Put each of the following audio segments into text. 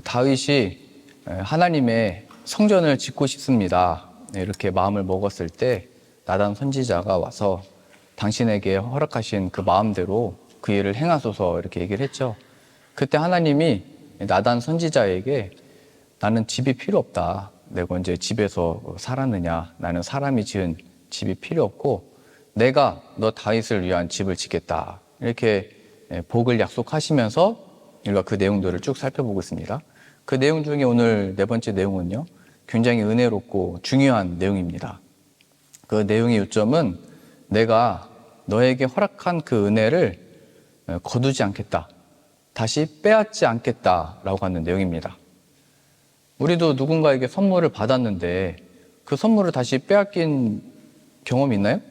다윗이 하나님의 성전을 짓고 싶습니다. 이렇게 마음을 먹었을 때 나단 선지자가 와서 당신에게 허락하신 그 마음대로 그 일을 행하소서 이렇게 얘기를 했죠. 그때 하나님이 나단 선지자에게 나는 집이 필요 없다. 내가 언제 집에서 살았느냐. 나는 사람이 지은 집이 필요 없고 내가 너 다윗을 위한 집을 짓겠다. 이렇게 복을 약속하시면서 우리가 그 내용들을 쭉 살펴보고 있습니다. 그 내용 중에 오늘 네 번째 내용은요, 굉장히 은혜롭고 중요한 내용입니다. 그 내용의 요점은 내가 너에게 허락한 그 은혜를 거두지 않겠다. 다시 빼앗지 않겠다라고 하는 내용입니다. 우리도 누군가에게 선물을 받았는데 그 선물을 다시 빼앗긴 경험이 있나요?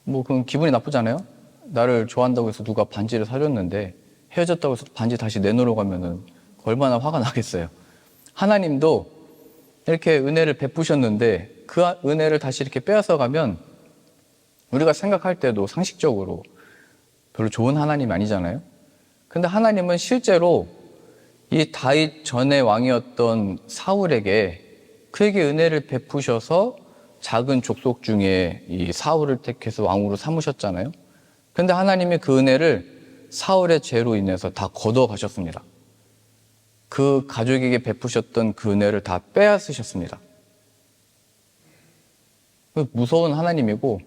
그건 기분이 나쁘잖아요? 나를 좋아한다고 해서 누가 반지를 사줬는데 헤어졌다고 해서 반지 다시 내놓으러 가면은 얼마나 화가 나겠어요. 하나님도 이렇게 은혜를 베푸셨는데 그 은혜를 다시 이렇게 빼앗아 가면 우리가 생각할 때도 상식적으로 별로 좋은 하나님이 아니잖아요. 근데 하나님은 실제로 이 다윗 전의 왕이었던 사울에게 그에게 은혜를 베푸셔서 작은 족속 중에 이 사울을 택해서 왕으로 삼으셨잖아요. 근데 하나님이 그 은혜를 사울의 죄로 인해서 다 거둬 가셨습니다. 그 가족에게 베푸셨던 그 은혜를 다 빼앗으셨습니다. 무서운 하나님이고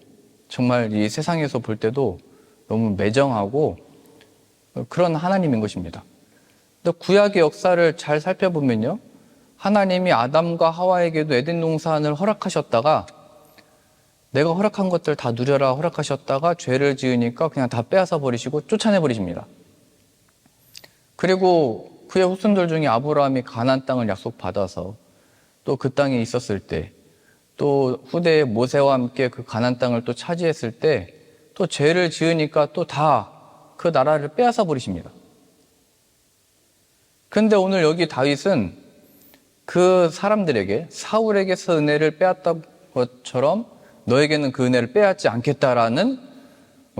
정말 이 세상에서 볼 때도 너무 매정하고 그런 하나님인 것입니다. 근데 구약의 역사를 잘 살펴보면요, 하나님이 아담과 하와에게도 에덴 동산을 허락하셨다가 내가 허락한 것들 다 누려라 허락하셨다가 죄를 지으니까 그냥 다 빼앗아 버리시고 쫓아내 버리십니다. 그리고 그의 후손들 중에 아브라함이 가나안 땅을 약속받아서 또 그 땅에 있었을 때, 또 후대의 모세와 함께 그 가나안 땅을 또 차지했을 때 또 죄를 지으니까 또 다 그 나라를 빼앗아 버리십니다. 그런데 오늘 여기 다윗은 그 사람들에게 사울에게서 은혜를 빼앗던 것처럼 너에게는 그 은혜를 빼앗지 않겠다라는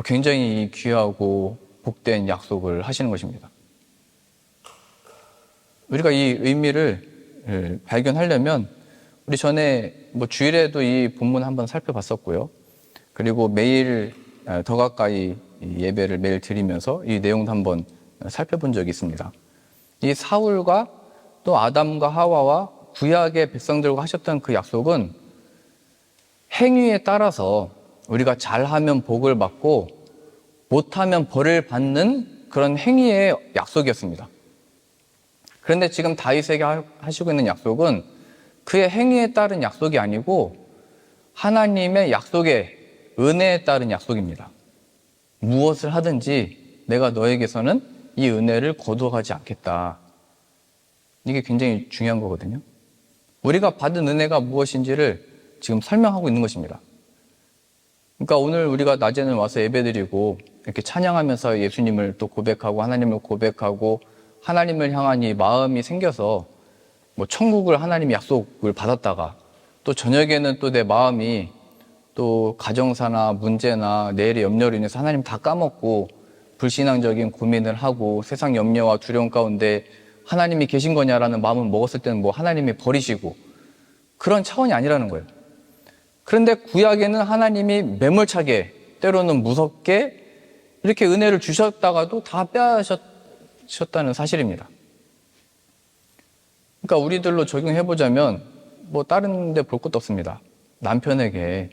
굉장히 귀하고 복된 약속을 하시는 것입니다. 우리가 이 의미를 발견하려면 우리 전에 주일에도 이 본문 한번 살펴봤었고요. 그리고 매일 더 가까이 예배를 매일 드리면서 이 내용도 한번 살펴본 적이 있습니다. 이 사울과 또 아담과 하와와 구약의 백성들과 하셨던 그 약속은 행위에 따라서 우리가 잘하면 복을 받고 못하면 벌을 받는 그런 행위의 약속이었습니다. 그런데 지금 다윗에게 하시고 있는 약속은 그의 행위에 따른 약속이 아니고 하나님의 약속의 은혜에 따른 약속입니다. 무엇을 하든지 내가 너에게서는 이 은혜를 거두어가지 않겠다. 이게 굉장히 중요한 거거든요. 우리가 받은 은혜가 무엇인지를 지금 설명하고 있는 것입니다. 그러니까 오늘 우리가 낮에는 와서 예배드리고 이렇게 찬양하면서 예수님을 또 고백하고 하나님을 고백하고 하나님을 향한 이 마음이 생겨서 천국을 하나님이 약속을 받았다가 또 저녁에는 또 내 마음이 또 가정사나 문제나 내일의 염려로 인해서 하나님 다 까먹고 불신앙적인 고민을 하고 세상 염려와 두려움 가운데 하나님이 계신 거냐라는 마음을 먹었을 때는 하나님이 버리시고 그런 차원이 아니라는 거예요. 그런데 구약에는 하나님이 매몰차게 때로는 무섭게 이렇게 은혜를 주셨다가도 다 빼앗으셨다는 사실입니다. 그러니까 우리들로 적용해보자면 다른 데 볼 것도 없습니다. 남편에게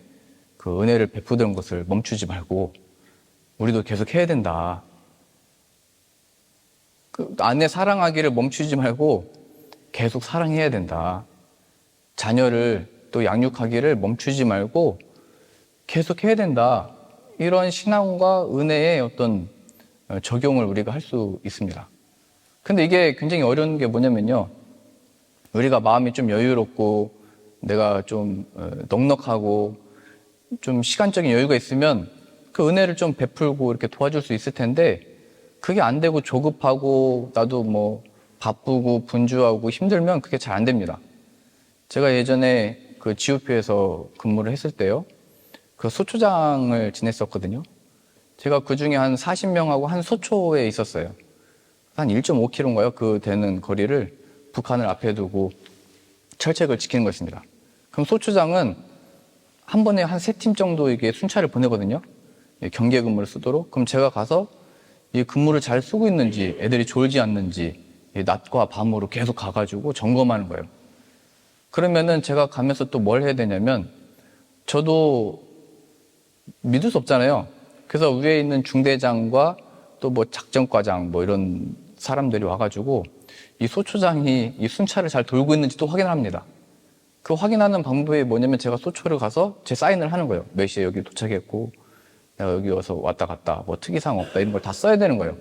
그 은혜를 베푸던 것을 멈추지 말고 우리도 계속 해야 된다. 그 아내 사랑하기를 멈추지 말고 계속 사랑해야 된다. 자녀를 또 양육하기를 멈추지 말고 계속 해야 된다. 이런 신앙과 은혜의 어떤 적용을 우리가 할 수 있습니다. 근데 이게 굉장히 어려운 게 뭐냐면요, 우리가 마음이 좀 여유롭고 내가 좀 넉넉하고 좀 시간적인 여유가 있으면 그 은혜를 좀 베풀고 이렇게 도와줄 수 있을 텐데 그게 안 되고 조급하고 나도 바쁘고 분주하고 힘들면 그게 잘 안 됩니다. 제가 예전에 그 GOP에서 근무를 했을 때요, 그 소초장을 지냈었거든요. 제가 그 중에 한 40명하고 한 소초에 있었어요. 한 1.5km인가요? 그 되는 거리를 북한을 앞에 두고 철책을 지키는 것입니다. 그럼 소초장은 한 번에 한 3팀 정도 이게 순찰을 보내거든요. 경계 근무를 쓰도록. 그럼 제가 가서 이 근무를 잘 쓰고 있는지, 애들이 졸지 않는지, 낮과 밤으로 계속 가가지고 점검하는 거예요. 그러면은 제가 가면서 또 뭘 해야 되냐면, 저도 믿을 수 없잖아요. 그래서 위에 있는 중대장과 또 뭐 작전과장 뭐 이런 사람들이 와가지고 이 소초장이 이 순찰을 잘 돌고 있는지 또 확인을 합니다. 그 확인하는 방법이 뭐냐면 제가 소초를 가서 제 사인을 하는 거예요. 몇 시에 여기 도착했고 내가 여기 와서 왔다 갔다 뭐 특이사항 없다 이런 걸 다 써야 되는 거예요.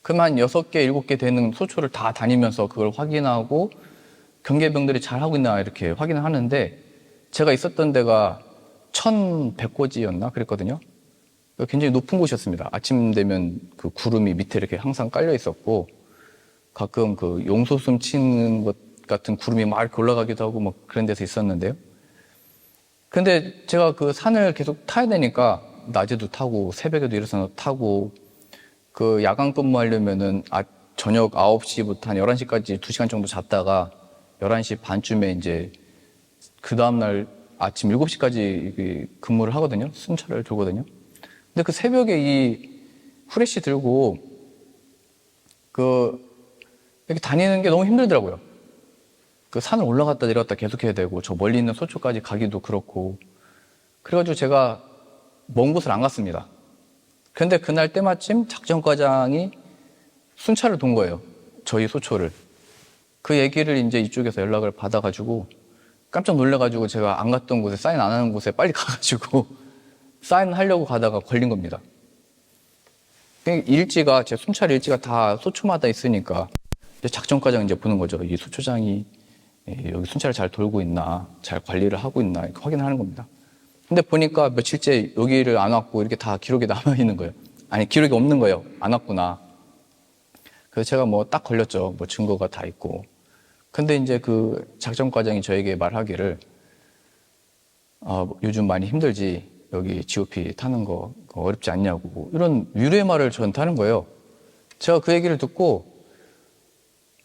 그럼 한 6개, 7개 되는 소초를 다 다니면서 그걸 확인하고 경계병들이 잘하고 있나 이렇게 확인을 하는데 제가 있었던 데가 1100고지였나 그랬거든요. 굉장히 높은 곳이었습니다. 아침 되면 그 구름이 밑에 이렇게 항상 깔려 있었고 가끔 그 용소숨 치는 것 같은 구름이 막 이렇게 올라가기도 하고 뭐 그런 데서 있었는데요. 근데 제가 그 산을 계속 타야 되니까 낮에도 타고 새벽에도 일어나서 타고 그 야간 근무하려면은 저녁 9시부터 한 11시까지 2시간 정도 잤다가 11시 반쯤에 이제 그 다음날 아침 7시까지 근무를 하거든요. 순찰을 돌거든요. 근데 그 새벽에 이 후레쉬 들고 이렇게 다니는 게 너무 힘들더라고요. 그 산을 올라갔다 내려갔다 계속 해야 되고 저 멀리 있는 소초까지 가기도 그렇고 그래가지고 제가 먼 곳을 안 갔습니다. 근데 그날 때마침 작전과장이 순찰을 돈 거예요. 저희 소초를. 그 얘기를 이제 이쪽에서 연락을 받아가지고 깜짝 놀래가지고 제가 안 갔던 곳에 사인 안 하는 곳에 빨리 가가지고 사인하려고 가다가 걸린 겁니다. 일지가 제 순찰 일지가 다 소초마다 있으니까 작전과장 이제 보는 거죠. 이 소초장이 여기 순찰을 잘 돌고 있나, 잘 관리를 하고 있나 이렇게 확인을 하는 겁니다. 근데 보니까 며칠째 여기를 안 왔고 이렇게 다 기록에 남아 있는 거예요. 아니 기록이 없는 거예요. 안 왔구나. 그래서 제가 뭐 딱 걸렸죠. 뭐 증거가 다 있고. 근데 이제 그 작전과장이 저에게 말하기를 요즘 많이 힘들지. 여기 GOP 타는 거 어렵지 않냐고 이런 위로의 말을 저한테 하는 거예요. 제가 그 얘기를 듣고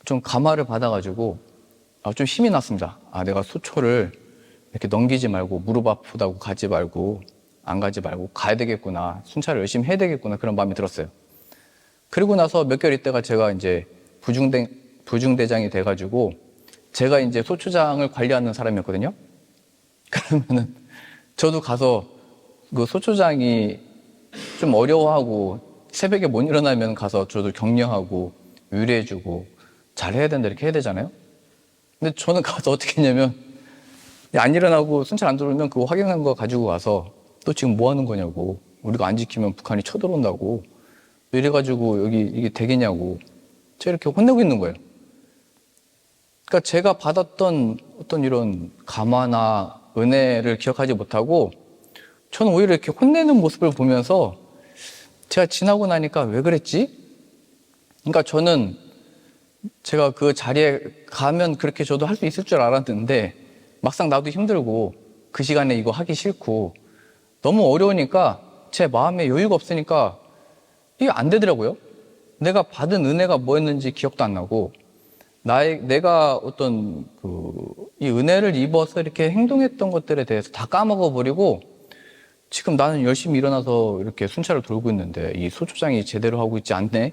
좀 감화를 받아가지고 좀 힘이 났습니다. 내가 소초를 이렇게 넘기지 말고 무릎 아프다고 가지 말고 안 가지 말고 가야 되겠구나. 순찰을 열심히 해야 되겠구나. 그런 마음이 들었어요. 그리고 나서 몇 개월 있다가 제가 이제 부중대장이 돼가지고 제가 이제 소초장을 관리하는 사람이었거든요. 그러면은 저도 가서 그 소초장이 좀 어려워하고 새벽에 못 일어나면 가서 저도 격려하고 위로해주고 잘해야 된다 이렇게 해야 되잖아요. 근데 저는 가서 어떻게 했냐면 안 일어나고 순찰 안 들어오면 그거 확인한 거 가지고 와서 또 지금 뭐 하는 거냐고 우리가 안 지키면 북한이 쳐들어온다고 이래가지고 여기 이게 되겠냐고 제가 이렇게 혼내고 있는 거예요. 그러니까 제가 받았던 어떤 이런 감화나 은혜를 기억하지 못하고 저는 오히려 이렇게 혼내는 모습을 보면서 제가 지나고 나니까 왜 그랬지? 그러니까 저는 제가 그 자리에 가면 그렇게 저도 할 수 있을 줄 알았는데 막상 나도 힘들고 그 시간에 이거 하기 싫고 너무 어려우니까 제 마음에 여유가 없으니까 이게 안 되더라고요. 내가 받은 은혜가 뭐였는지 기억도 안 나고 내가 어떤 이 은혜를 입어서 이렇게 행동했던 것들에 대해서 다 까먹어 버리고 지금 나는 열심히 일어나서 이렇게 순찰을 돌고 있는데 이 소초장이 제대로 하고 있지 않네?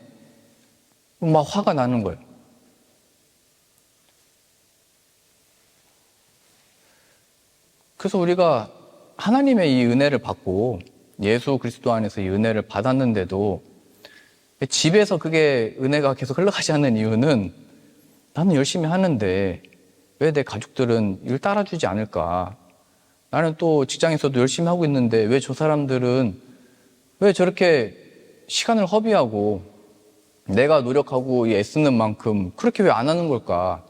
막 화가 나는 거예요. 그래서 우리가 하나님의 이 은혜를 받고 예수 그리스도 안에서 이 은혜를 받았는데도 집에서 그게 은혜가 계속 흘러가지 않는 이유는 나는 열심히 하는데 왜 내 가족들은 일 따라주지 않을까? 나는 또 직장에서도 열심히 하고 있는데 왜 저 사람들은 왜 저렇게 시간을 허비하고 내가 노력하고 애쓰는 만큼 그렇게 왜 안 하는 걸까?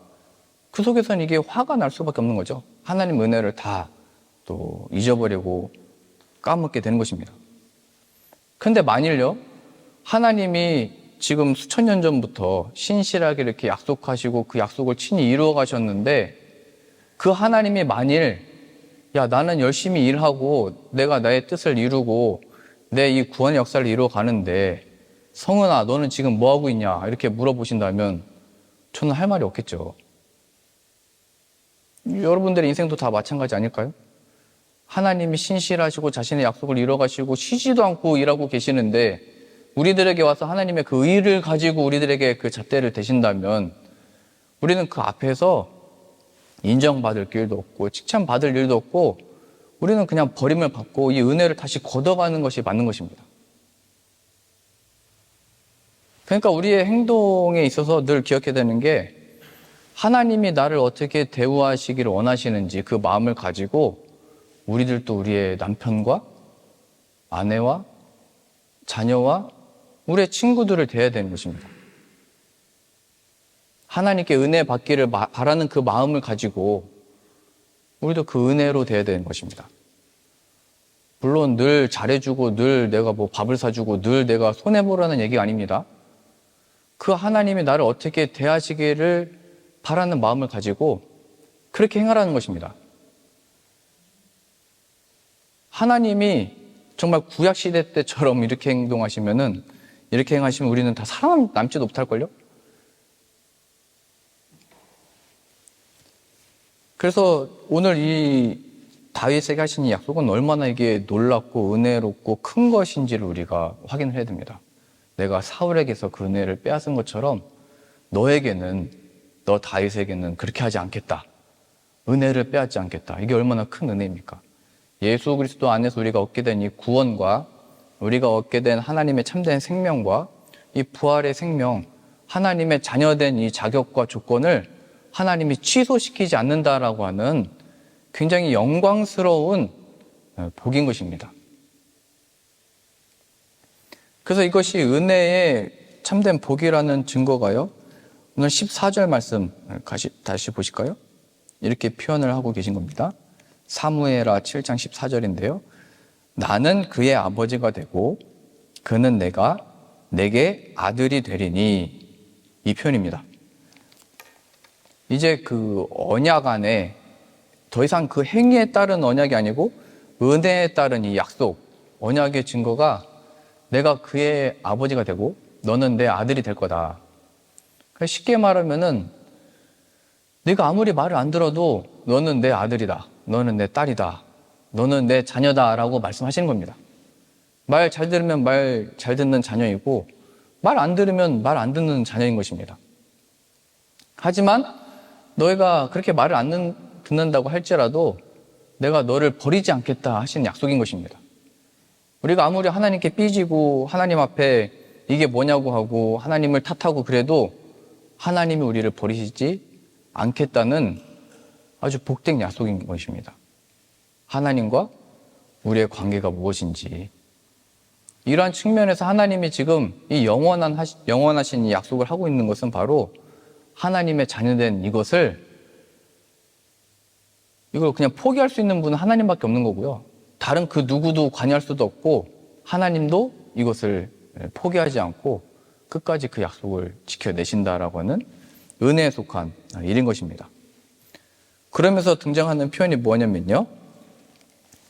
그 속에서는 이게 화가 날 수밖에 없는 거죠. 하나님 은혜를 다 또 잊어버리고 까먹게 되는 것입니다. 근데 만일요, 하나님이 지금 수천 년 전부터 신실하게 이렇게 약속하시고 그 약속을 친히 이루어 가셨는데 그 하나님이 만일 나는 열심히 일하고 내가 나의 뜻을 이루고 내 이 구원의 역사를 이루어 가는데 성은아, 너는 지금 뭐 하고 있냐? 이렇게 물어보신다면 저는 할 말이 없겠죠. 여러분들의 인생도 다 마찬가지 아닐까요? 하나님이 신실하시고 자신의 약속을 이뤄가시고 쉬지도 않고 일하고 계시는데 우리들에게 와서 하나님의 그 의를 가지고 우리들에게 그 잣대를 대신다면 우리는 그 앞에서 인정받을 길도 없고 칭찬받을 일도 없고 우리는 그냥 버림을 받고 이 은혜를 다시 걷어가는 것이 맞는 것입니다. 그러니까 우리의 행동에 있어서 늘 기억해야 되는 게 하나님이 나를 어떻게 대우하시기를 원하시는지 그 마음을 가지고 우리들도 우리의 남편과 아내와 자녀와 우리의 친구들을 대해야 되는 것입니다. 하나님께 은혜 받기를 바라는 그 마음을 가지고 우리도 그 은혜로 대해야 되는 것입니다. 물론 늘 잘해주고 늘 내가 뭐 밥을 사주고 늘 내가 손해보라는 얘기가 아닙니다. 그 하나님이 나를 어떻게 대하시기를 바라는 마음을 가지고 그렇게 행하라는 것입니다. 하나님이 정말 구약시대 때처럼 이렇게 행동하시면은 이렇게 행하시면 우리는 다 살아남지도 못할걸요? 그래서 오늘 이 다윗에게 하신 이 약속은 얼마나 이게 놀랍고 은혜롭고 큰 것인지를 우리가 확인을 해야 됩니다. 내가 사울에게서 그 은혜를 빼앗은 것처럼 너에게는, 너 다윗에게는 그렇게 하지 않겠다. 은혜를 빼앗지 않겠다. 이게 얼마나 큰 은혜입니까? 예수 그리스도 안에서 우리가 얻게 된 이 구원과 우리가 얻게 된 하나님의 참된 생명과 이 부활의 생명, 하나님의 자녀된 이 자격과 조건을 하나님이 취소시키지 않는다라고 하는 굉장히 영광스러운 복인 것입니다. 그래서 이것이 은혜의 참된 복이라는 증거가요. 오늘 14절 말씀 다시 보실까요? 이렇게 표현을 하고 계신 겁니다. 사무엘하 7장 14절인데요. 나는 그의 아버지가 되고 그는 내게 아들이 되리니, 이 표현입니다. 이제 그 언약 안에 더 이상 그 행위에 따른 언약이 아니고 은혜에 따른 이 약속, 언약의 증거가 내가 그의 아버지가 되고 너는 내 아들이 될 거다. 쉽게 말하면은 네가 아무리 말을 안 들어도 너는 내 아들이다. 너는 내 딸이다. 너는 내 자녀다라고 말씀하시는 겁니다. 말 잘 들으면 말 잘 듣는 자녀이고 말 안 들으면 말 안 듣는 자녀인 것입니다. 하지만 너희가 그렇게 말을 안 듣는다고 할지라도 내가 너를 버리지 않겠다 하시는 약속인 것입니다. 우리가 아무리 하나님께 삐지고 하나님 앞에 이게 뭐냐고 하고 하나님을 탓하고 그래도 하나님이 우리를 버리시지 않겠다는 아주 복된 약속인 것입니다. 하나님과 우리의 관계가 무엇인지, 이러한 측면에서 하나님이 지금 이 영원하신 이 약속을 하고 있는 것은 바로 하나님의 자녀된 이걸 그냥 포기할 수 있는 분은 하나님밖에 없는 거고요. 다른 그 누구도 관여할 수도 없고 하나님도 이것을 포기하지 않고 끝까지 그 약속을 지켜내신다라고 하는 은혜에 속한 일인 것입니다. 그러면서 등장하는 표현이 뭐냐면요.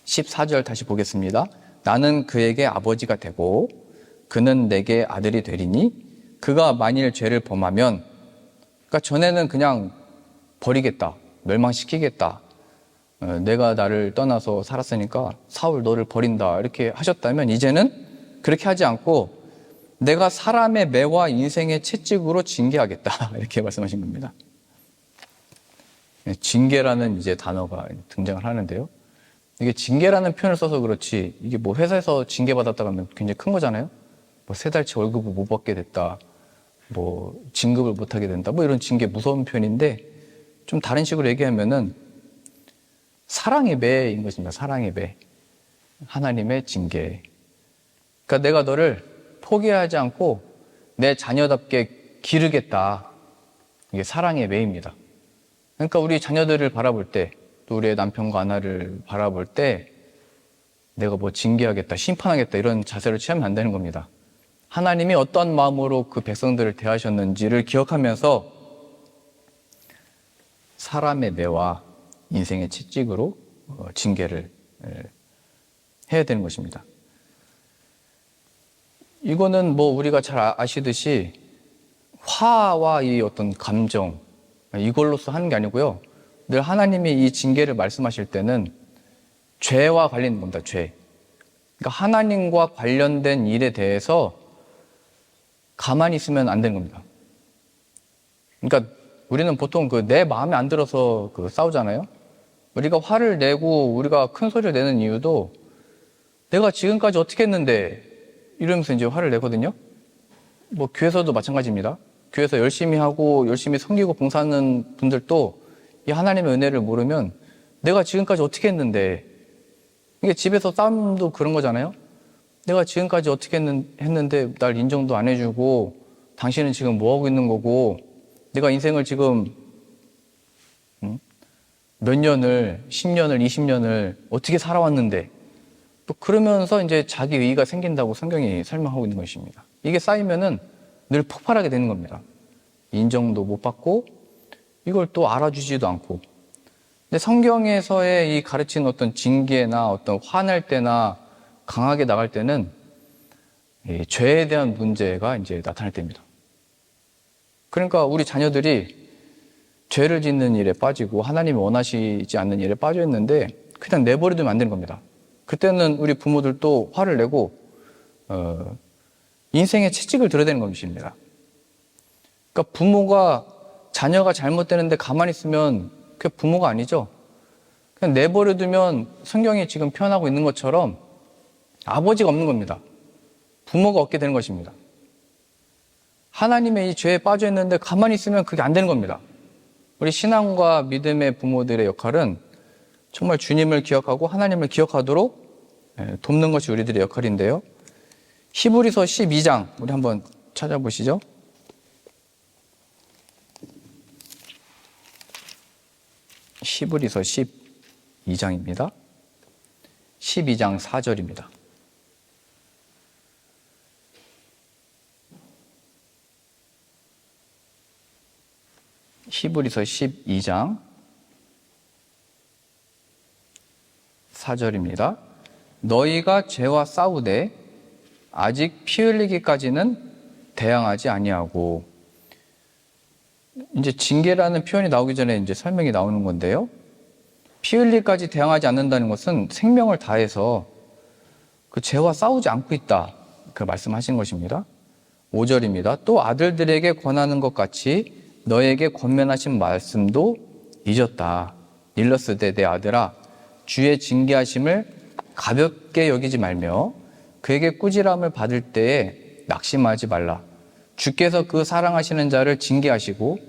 14절 다시 보겠습니다. 나는 그에게 아버지가 되고 그는 내게 아들이 되리니 그가 만일 죄를 범하면, 그러니까 전에는 그냥 버리겠다, 멸망시키겠다, 내가 나를 떠나서 살았으니까 사울 너를 버린다 이렇게 하셨다면 이제는 그렇게 하지 않고 내가 사람의 매와 인생의 채찍으로 징계하겠다 이렇게 말씀하신 겁니다. 징계라는 이제 단어가 등장을 하는데요. 이게 징계라는 표현을 써서 그렇지 이게 뭐 회사에서 징계받았다고 하면 굉장히 큰 거잖아요. 뭐 3달치 월급을 못 받게 됐다, 뭐 진급을 못 하게 된다, 뭐 이런 징계 무서운 표현인데 좀 다른 식으로 얘기하면은 사랑의 매인 것입니다. 사랑의 매. 하나님의 징계. 그러니까 내가 너를 포기하지 않고 내 자녀답게 기르겠다. 이게 사랑의 매입니다. 그러니까 우리 자녀들을 바라볼 때, 또 우리의 남편과 아내를 바라볼 때 내가 뭐 징계하겠다, 심판하겠다 이런 자세를 취하면 안 되는 겁니다. 하나님이 어떤 마음으로 그 백성들을 대하셨는지를 기억하면서 사람의 매와 인생의 채찍으로 징계를 해야 되는 것입니다. 이거는 뭐 우리가 잘 아시듯이 화와 이 어떤 감정, 이걸로서 하는 게 아니고요. 늘 하나님이 이 징계를 말씀하실 때는 죄와 관련된 겁니다. 죄. 그러니까 하나님과 관련된 일에 대해서 가만히 있으면 안 되는 겁니다. 그러니까 우리는 보통 내 마음에 안 들어서 싸우잖아요. 우리가 화를 내고 우리가 큰 소리를 내는 이유도 내가 지금까지 어떻게 했는데 이러면서 이제 화를 내거든요. 뭐 교회에서도 마찬가지입니다. 교회에서 열심히 하고 열심히 섬기고 봉사하는 분들도 이 하나님의 은혜를 모르면 내가 지금까지 어떻게 했는데, 이게 집에서 싸움도 그런 거잖아요. 내가 지금까지 어떻게 했는데 날 인정도 안 해주고 당신은 지금 뭐 하고 있는 거고, 내가 인생을 지금 몇 년을 10년을 20년을 어떻게 살아왔는데, 또 그러면서 이제 자기 의의가 생긴다고 성경이 설명하고 있는 것입니다. 이게 쌓이면은 늘 폭발하게 되는 겁니다. 인정도 못 받고 이걸 또 알아주지도 않고. 근데 성경에서의 이 가르치는 어떤 징계나 어떤 화낼 때나 강하게 나갈 때는 이 죄에 대한 문제가 이제 나타날 때입니다. 그러니까 우리 자녀들이 죄를 짓는 일에 빠지고 하나님이 원하시지 않는 일에 빠져 있는데 그냥 내버려두면 안 되는 겁니다. 그때는 우리 부모들도 화를 내고 인생의 채찍을 들어야 되는 것입니다. 그러니까 부모가 자녀가 잘못되는데 가만히 있으면 그게 부모가 아니죠. 그냥 내버려두면 성경이 지금 표현하고 있는 것처럼 아버지가 없는 겁니다. 부모가 없게 되는 것입니다. 하나님의 이 죄에 빠져 있는데 가만히 있으면 그게 안 되는 겁니다. 우리 신앙과 믿음의 부모들의 역할은 정말 주님을 기억하고 하나님을 기억하도록 돕는 것이 우리들의 역할인데요. 히브리서 12장 우리 한번 찾아보시죠. 히브리서 12장입니다. 12장 4절입니다. 히브리서 12장 4절입니다. 너희가 죄와 싸우되 아직 피 흘리기까지는 대항하지 아니하고. 이제 징계라는 표현이 나오기 전에 이제 설명이 나오는 건데요. 피 흘리기까지 대항하지 않는다는 것은 생명을 다해서 그 죄와 싸우지 않고 있다, 그 말씀하신 것입니다. 5절입니다. 또 아들들에게 권하는 것 같이 너에게 권면하신 말씀도 잊었다. 일러스되 내 아들아 주의 징계하심을 가볍게 여기지 말며 그에게 꾸지람을 받을 때에 낙심하지 말라. 주께서 그 사랑하시는 자를 징계하시고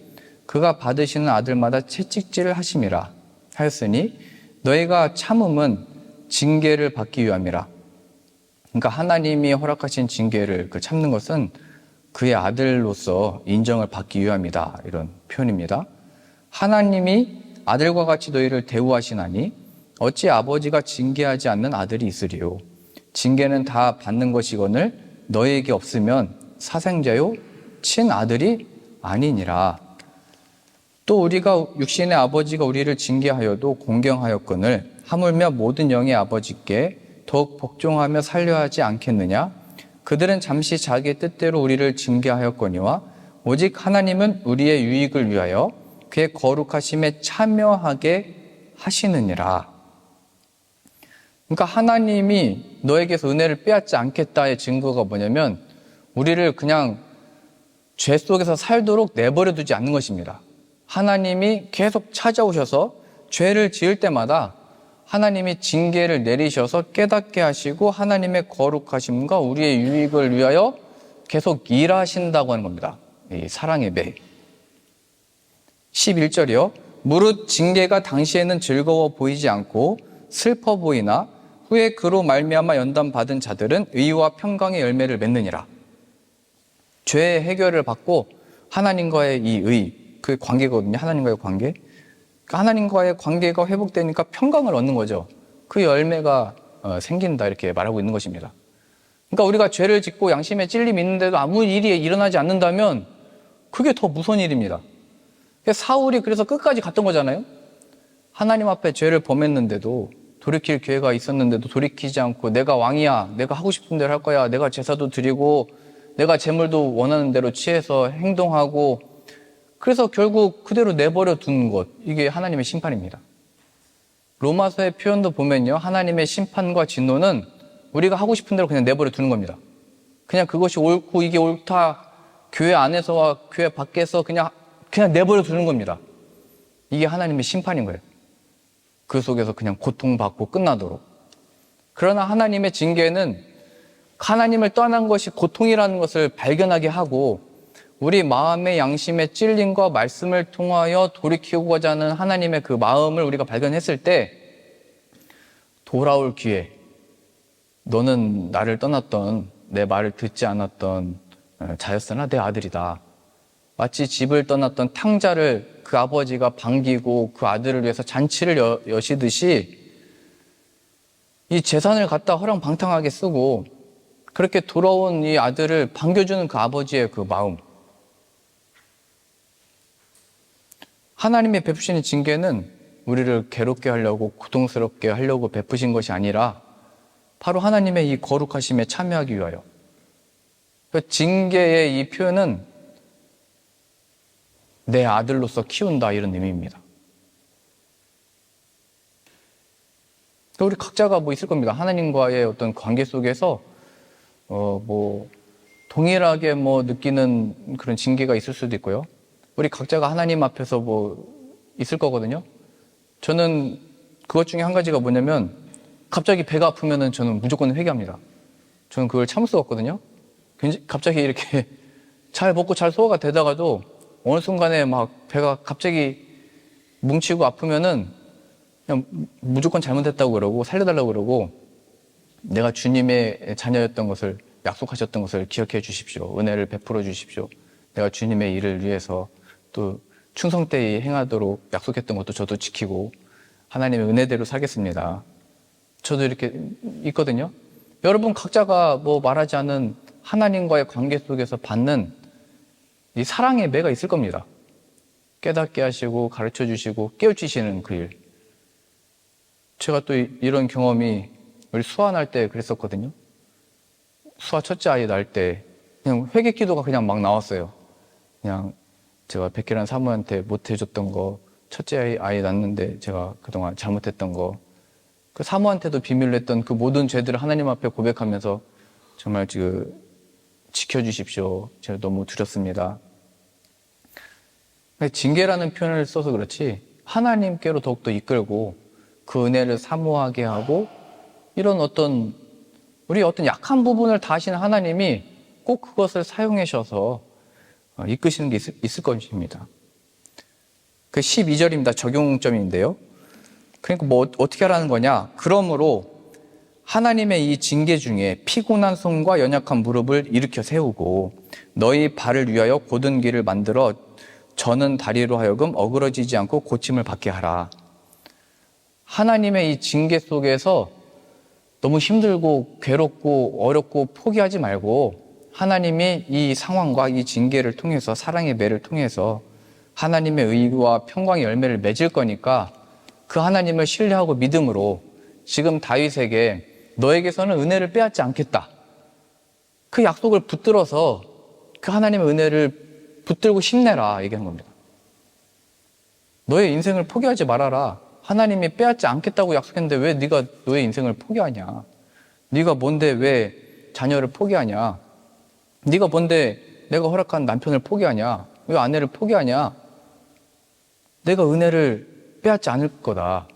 그가 받으시는 아들마다 채찍질을 하심이라 하였으니 너희가 참음은 징계를 받기 위함이라. 그러니까 하나님이 허락하신 징계를 참는 것은 그의 아들로서 인정을 받기 위함이다, 이런 표현입니다. 하나님이 아들과 같이 너희를 대우하시나니 어찌 아버지가 징계하지 않는 아들이 있으리요. 징계는 다 받는 것이거늘 너희에게 없으면 사생자요 친아들이 아니니라. 또 우리가 육신의 아버지가 우리를 징계하여도 공경하였거늘 하물며 모든 영의 아버지께 더욱 복종하며 살려야 하지 않겠느냐. 그들은 잠시 자기의 뜻대로 우리를 징계하였거니와 오직 하나님은 우리의 유익을 위하여 그의 거룩하심에 참여하게 하시느니라. 그러니까 하나님이 너에게서 은혜를 빼앗지 않겠다의 증거가 뭐냐면 우리를 그냥 죄 속에서 살도록 내버려 두지 않는 것입니다. 하나님이 계속 찾아오셔서 죄를 지을 때마다 하나님이 징계를 내리셔서 깨닫게 하시고 하나님의 거룩하심과 우리의 유익을 위하여 계속 일하신다고 하는 겁니다. 이 사랑의 매. 11절이요. 무릇 징계가 당시에는 즐거워 보이지 않고 슬퍼 보이나 후에 그로 말미암아 연단받은 자들은 의와 평강의 열매를 맺느니라. 죄의 해결을 받고 하나님과의 이 의, 그 관계거든요. 하나님과의 관계. 하나님과의 관계가 회복되니까 평강을 얻는 거죠. 그 열매가 생긴다, 이렇게 말하고 있는 것입니다. 그러니까 우리가 죄를 짓고 양심에 찔림이 있는데도 아무 일이 일어나지 않는다면 그게 더 무서운 일입니다. 사울이 그래서 끝까지 갔던 거잖아요. 하나님 앞에 죄를 범했는데도 돌이킬 기회가 있었는데도 돌이키지 않고 내가 왕이야, 내가 하고 싶은 대로 할 거야, 내가 제사도 드리고 내가 재물도 원하는 대로 취해서 행동하고, 그래서 결국 그대로 내버려 둔 것, 이게 하나님의 심판입니다. 로마서의 표현도 보면요, 하나님의 심판과 진노는 우리가 하고 싶은 대로 그냥 내버려 두는 겁니다. 그냥 그것이 옳고 이게 옳다, 교회 안에서와 교회 밖에서 그냥 내버려 두는 겁니다. 이게 하나님의 심판인 거예요. 그 속에서 그냥 고통받고 끝나도록. 그러나 하나님의 징계는 하나님을 떠난 것이 고통이라는 것을 발견하게 하고, 우리 마음의 양심의 찔림과 말씀을 통하여 돌이키고자 하는 하나님의 그 마음을 우리가 발견했을 때 돌아올 기회, 너는 나를 떠났던, 내 말을 듣지 않았던 자였으나 내 아들이다. 마치 집을 떠났던 탕자를 그 아버지가 반기고 그 아들을 위해서 잔치를 여시듯이 이 재산을 갖다 허랑방탕하게 쓰고 그렇게 돌아온 이 아들을 반겨주는 그 아버지의 그 마음. 하나님의 베푸시는 징계는 우리를 괴롭게 하려고, 고통스럽게 하려고 베푸신 것이 아니라 바로 하나님의 이 거룩하심에 참여하기 위하여. 그 징계의 이 표현은 내 아들로서 키운다, 이런 의미입니다. 우리 각자가 뭐 있을 겁니다. 하나님과의 어떤 관계 속에서 동일하게 느끼는 그런 징계가 있을 수도 있고요. 우리 각자가 하나님 앞에서 있을 거거든요. 저는 그것 중에 한 가지가 뭐냐면, 갑자기 배가 아프면은 저는 무조건 회개합니다. 저는 그걸 참을 수가 없거든요. 갑자기 이렇게 잘 먹고 잘 소화가 되다가도 어느 순간에 배가 갑자기 뭉치고 아프면은 그냥 무조건 잘못했다고 그러고 살려달라고 그러고, 내가 주님의 자녀였던 것을, 약속하셨던 것을 기억해 주십시오. 은혜를 베풀어 주십시오. 내가 주님의 일을 위해서 또 충성되이 행하도록 약속했던 것도 저도 지키고 하나님의 은혜대로 살겠습니다. 저도 이렇게 있거든요. 여러분 각자가 말하지 않은 하나님과의 관계 속에서 받는 이 사랑의 매가 있을 겁니다. 깨닫게 하시고 가르쳐 주시고 깨우치시는 그 일. 제가 또 이런 경험이 우리 수아 날 때 그랬었거든요. 수아 첫째 아이 날 때 그냥 회개 기도가 그냥 막 나왔어요. 그냥 제가 백기란 사모한테 못 해줬던 거, 첫째 아이 낳는데 제가 그동안 잘못했던 거, 그 사모한테도 비밀로 했던 그 모든 죄들을 하나님 앞에 고백하면서 정말 지켜주십시오. 제가 너무 두렵습니다. 징계라는 표현을 써서 그렇지 하나님께로 더욱더 이끌고 그 은혜를 사모하게 하고, 이런 우리 어떤 약한 부분을 다 아시는 하나님이 꼭 그것을 사용하셔서 이끄시는 게 있을 것입니다. 그 12절입니다. 적용점인데요. 그러니까 어떻게 하라는 거냐? 그러므로 하나님의 이 징계 중에 피곤한 손과 연약한 무릎을 일으켜 세우고 너희 발을 위하여 곧은 길을 만들어 저는 다리로 하여금 어그러지지 않고 고침을 받게 하라. 하나님의 이 징계 속에서 너무 힘들고 괴롭고 어렵고 포기하지 말고, 하나님이 이 상황과 이 징계를 통해서, 사랑의 매를 통해서 하나님의 의와 평강의 열매를 맺을 거니까 그 하나님을 신뢰하고 믿음으로 지금 다윗에게 너에게서는 은혜를 빼앗지 않겠다, 그 약속을 붙들어서 그 하나님의 은혜를 붙들고 힘내라 얘기하는 겁니다. 너의 인생을 포기하지 말아라. 하나님이 빼앗지 않겠다고 약속했는데 왜 네가 너의 인생을 포기하냐? 네가 뭔데 왜 자녀를 포기하냐? 네가 뭔데 내가 허락한 남편을 포기하냐? 왜 아내를 포기하냐? 내가 은혜를 빼앗지 않을 거다.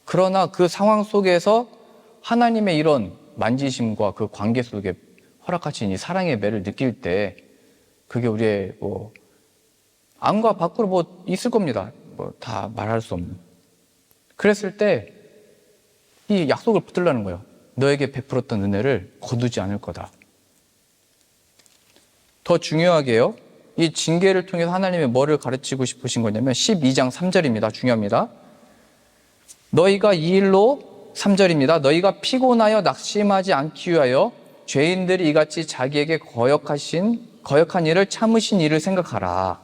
그러나 그 상황 속에서 하나님의 이런 만지심과 그 관계 속에 허락하신 이 사랑의 매를 느낄 때, 그게 우리의 안과 밖으로 있을 겁니다. 다 말할 수 없는. 그랬을 때 이 약속을 붙들라는 거예요. 너에게 베풀었던 은혜를 거두지 않을 거다. 더 중요하게요, 이 징계를 통해서 하나님이 뭐를 가르치고 싶으신 거냐면 12장 3절입니다. 중요합니다. 너희가 이 일로, 3절입니다. 너희가 피곤하여 낙심하지 않기 위하여 죄인들이 이같이 자기에게 거역한 일을 참으신 일을 생각하라.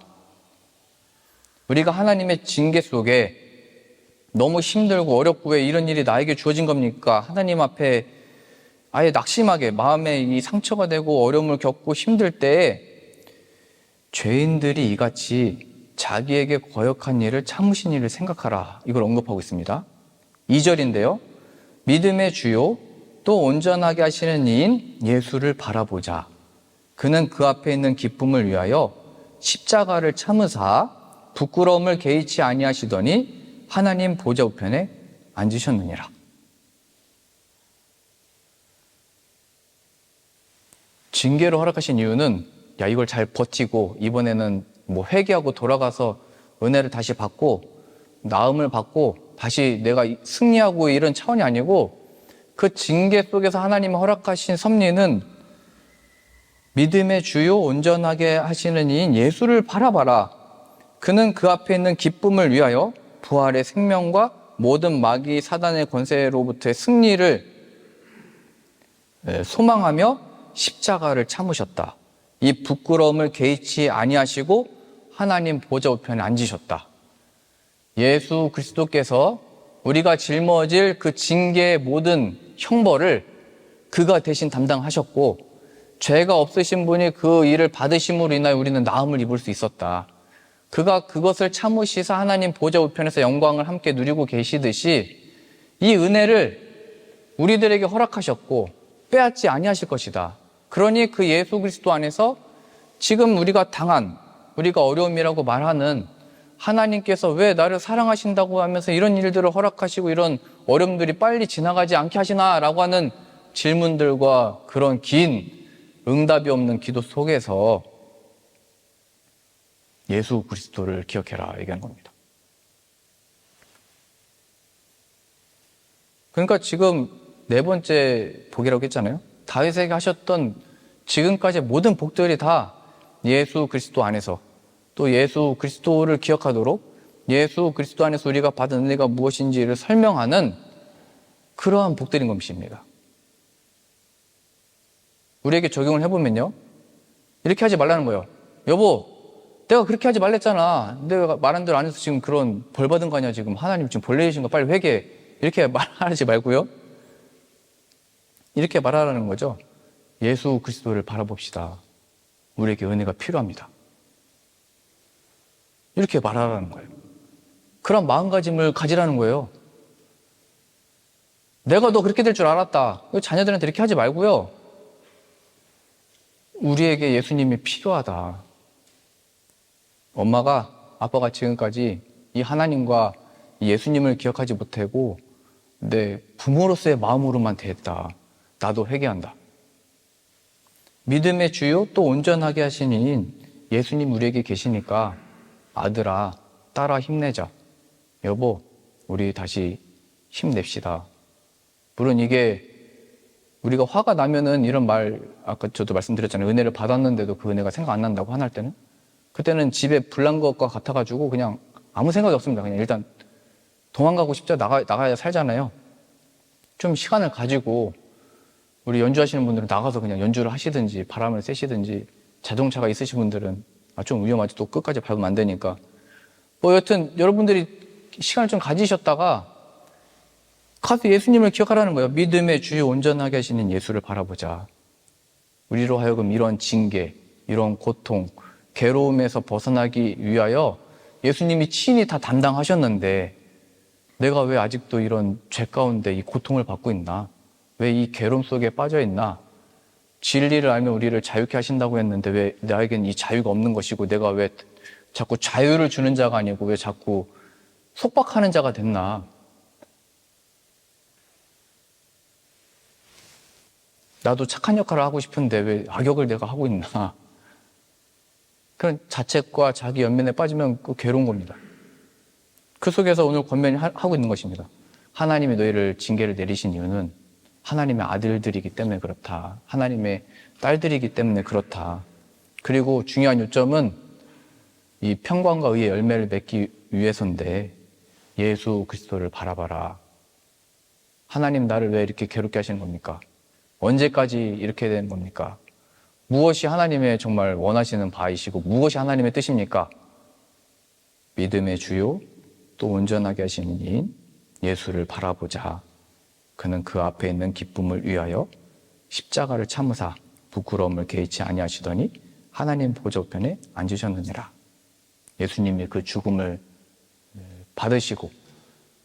우리가 하나님의 징계 속에 너무 힘들고 어렵고 왜 이런 일이 나에게 주어진 겁니까? 하나님 앞에 아예 낙심하게 마음에 이 상처가 되고 어려움을 겪고 힘들 때에 죄인들이 이같이 자기에게 거역한 일을 참으신 일을 생각하라. 이걸 언급하고 있습니다. 2절인데요. 믿음의 주요 또 온전하게 하시는 이인 예수를 바라보자. 그는 그 앞에 있는 기쁨을 위하여 십자가를 참으사 부끄러움을 개의치 아니하시더니 하나님 보좌 우편에 앉으셨느니라. 징계를 허락하신 이유는 야 이걸 잘 버티고 이번에는 뭐 회개하고 돌아가서 은혜를 다시 받고 나음을 받고 다시 내가 승리하고 이런 차원이 아니고 그 징계 속에서 하나님이 허락하신 섭리는 믿음의 주요 온전하게 하시는 이인 예수를 바라봐라. 그는 그 앞에 있는 기쁨을 위하여 부활의 생명과 모든 마귀 사단의 권세로부터의 승리를 소망하며 십자가를 참으셨다. 이 부끄러움을 개의치 아니하시고 하나님 보좌 우편에 앉으셨다. 예수 그리스도께서 우리가 짊어질 그 징계의 모든 형벌을 그가 대신 담당하셨고 죄가 없으신 분이 그 일을 받으심으로 인하여 우리는 나음을 입을 수 있었다. 그가 그것을 참으시사 하나님 보좌 우편에서 영광을 함께 누리고 계시듯이 이 은혜를 우리들에게 허락하셨고 빼앗지 아니하실 것이다. 그러니 그 예수 그리스도 안에서 지금 우리가 당한 우리가 어려움이라고 말하는 하나님께서 왜 나를 사랑하신다고 하면서 이런 일들을 허락하시고 이런 어려움들이 빨리 지나가지 않게 하시나라고 하는 질문들과 그런 긴 응답이 없는 기도 속에서 예수 그리스도를 기억해라 얘기하는 겁니다. 그러니까 지금 네 번째 복이라고 했잖아요. 다윗에게 하셨던 지금까지 모든 복들이 다 예수 그리스도 안에서 또 예수 그리스도를 기억하도록 예수 그리스도 안에서 우리가 받은 은혜가 무엇인지를 설명하는 그러한 복들인 것입니다. 우리에게 적용을 해보면요. 이렇게 하지 말라는 거예요. 여보, 내가 그렇게 하지 말랬잖아. 내가 말한 대로 안 해서 지금 그런 벌 받은 거 아니야. 지금 하나님 지금 벌 내리신 거 빨리 회개해. 이렇게 말하지 말고요. 이렇게 말하라는 거죠. 예수 그리스도를 바라봅시다. 우리에게 은혜가 필요합니다. 이렇게 말하라는 거예요. 그런 마음가짐을 가지라는 거예요. 내가 너 그렇게 될 줄 알았다. 자녀들한테 이렇게 하지 말고요. 우리에게 예수님이 필요하다. 엄마가 아빠가 지금까지 이 하나님과 이 예수님을 기억하지 못하고 내 부모로서의 마음으로만 대했다. 나도 회개한다. 믿음의 주요 또 온전하게 하시는 예수님 우리에게 계시니까 아들아, 딸아 힘내자. 여보, 우리 다시 힘냅시다. 물론 이게 우리가 화가 나면은 이런 말 아까 저도 말씀드렸잖아요. 은혜를 받았는데도 그 은혜가 생각 안 난다고 화날 때는 그때는 집에 불난 것과 같아가지고 그냥 아무 생각이 없습니다. 그냥 일단 도망가고 싶죠. 나가야 살잖아요. 좀 시간을 가지고 우리 연주하시는 분들은 나가서 그냥 연주를 하시든지 바람을 쐬시든지 자동차가 있으신 분들은 좀 위험하지 또 끝까지 밟으면 안 되니까 뭐 여튼 여러분들이 시간을 좀 가지셨다가 가서 예수님을 기억하라는 거예요. 믿음의 주요 온전하게 하시는 예수를 바라보자. 우리로 하여금 이런 징계, 이런 고통, 괴로움에서 벗어나기 위하여 예수님이 친히 다 담당하셨는데 내가 왜 아직도 이런 죄 가운데 이 고통을 받고 있나? 왜 이 괴로움 속에 빠져 있나? 진리를 알면 우리를 자유케 하신다고 했는데 왜 나에겐 이 자유가 없는 것이고 내가 왜 자꾸 자유를 주는 자가 아니고 왜 자꾸 속박하는 자가 됐나? 나도 착한 역할을 하고 싶은데 왜 악역을 내가 하고 있나? 그런 자책과 자기 연민에 빠지면 그 괴로운 겁니다. 그 속에서 오늘 권면이 하고 있는 것입니다. 하나님이 너희를 징계를 내리신 이유는 하나님의 아들들이기 때문에 그렇다. 하나님의 딸들이기 때문에 그렇다. 그리고 중요한 요점은 이 평강과 의의 열매를 맺기 위해서인데 예수 그리스도를 바라봐라. 하나님 나를 왜 이렇게 괴롭게 하시는 겁니까? 언제까지 이렇게 되는 겁니까? 무엇이 하나님의 정말 원하시는 바이시고 무엇이 하나님의 뜻입니까? 믿음의 주요 또 온전하게 하시는 이인 예수를 바라보자. 그는 그 앞에 있는 기쁨을 위하여 십자가를 참으사 부끄러움을 개의치 아니하시더니 하나님 보좌편에 앉으셨느니라. 예수님이 그 죽음을 받으시고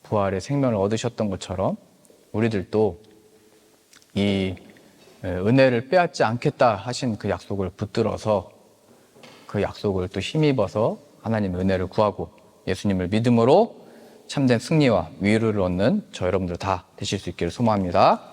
부활의 생명을 얻으셨던 것처럼 우리들도 이 은혜를 빼앗지 않겠다 하신 그 약속을 붙들어서 그 약속을 또 힘입어서 하나님의 은혜를 구하고 예수님을 믿음으로 참된 승리와 위로를 얻는 저 여러분들 다 되실 수 있기를 소망합니다.